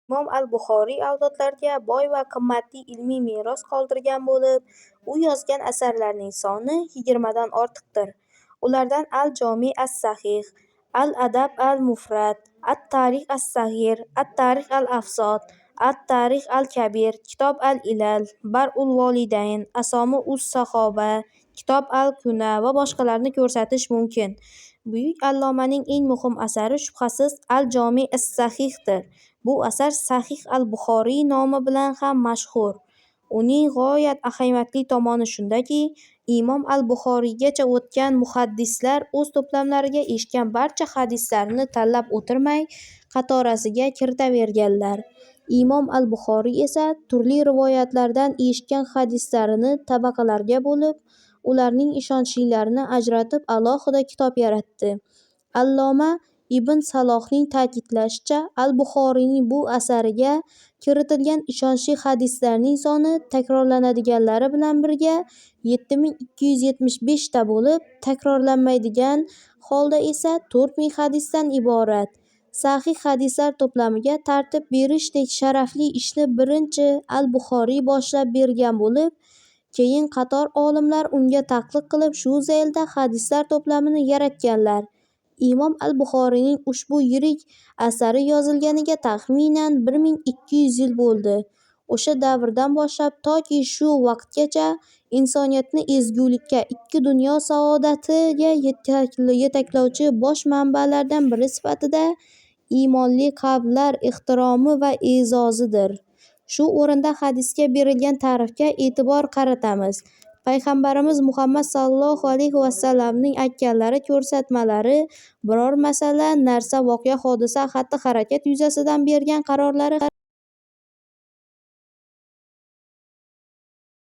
Imom al-Buxoriy avlodlarga boy va qimmatli ilmiy meros qoldirgan bo'lib, u yozgan asarlarning soni 20 dan ortiqdir. Ulardan al-Jomi as-Sahih, al-Adab al-Mufrad, at-Tarix as-Saghir, at-Tarix al-Afsot, at-Tarix al-Kabir, Kitob al-Ilal, Bar'ul Volidayn, Asomi us-Sahoba, Kitob al-Kuna va boshqalarni ko'rsatish mumkin. Buyuk allomaning eng muhim asari shubhasiz al-Jomi as-Sahihdir. Bu asar Sahih al-Buxoriy nomi bilan ham mashhur. Uning g'oyat ahamiyatli tomoni shundaki, Imom al-Buxoriygacha o'tgan muhaddislar o'z to'plamlariga eshitgan barcha hadislarni tanlab o'tirmay, qatorasiga kiritaverganlar. Imom al-Buxoriy esa turli rivoyatlardan eshitgan hadislarini tabaqalarga bo'lib, ularning ishonchlilarini ajratib alohida kitob yaratdi. Alloma Ibn Salohning ta'kidlashicha, al-Buxoriyning bu asariga kiritilgan ishonchli hadislarning soni takrorlanadiganlari bilan birga 7275 ta bo'lib, takrorlanmaydigan holda esa 4000 hadisdan iborat. Sahih hadislar to'plamiga tartib berishdek sharafli ishni birinchi al-Buxoriy boshlab bergan bo'lib, keyin qator olimlar unga taqlid qilib shu zaylda hadislar to'plamini yaratganlar. Imom al-Buxoriyning ushbu yirik asari yozilganiga taxminan 1200 yil bo'ldi. O'sha davrdan boshlab toki shu vaqtgacha insoniyatni ezgulikka, ikki dunyo saodatiga yetaklovchi bosh manbalardan biri sifatida iymonli qalblar ehtiromi va e'zozidir. Shu o'rinda hadisga berilgan ta'rifga e'tibor qaratamiz. Payg'ambarimiz Muhammad sallallohu alayhi vasallamning aytganlari, ko'rsatmalari, biror masala, narsa, voqea, hodisa, xatti-harakat yuzasidan bergan qarorlari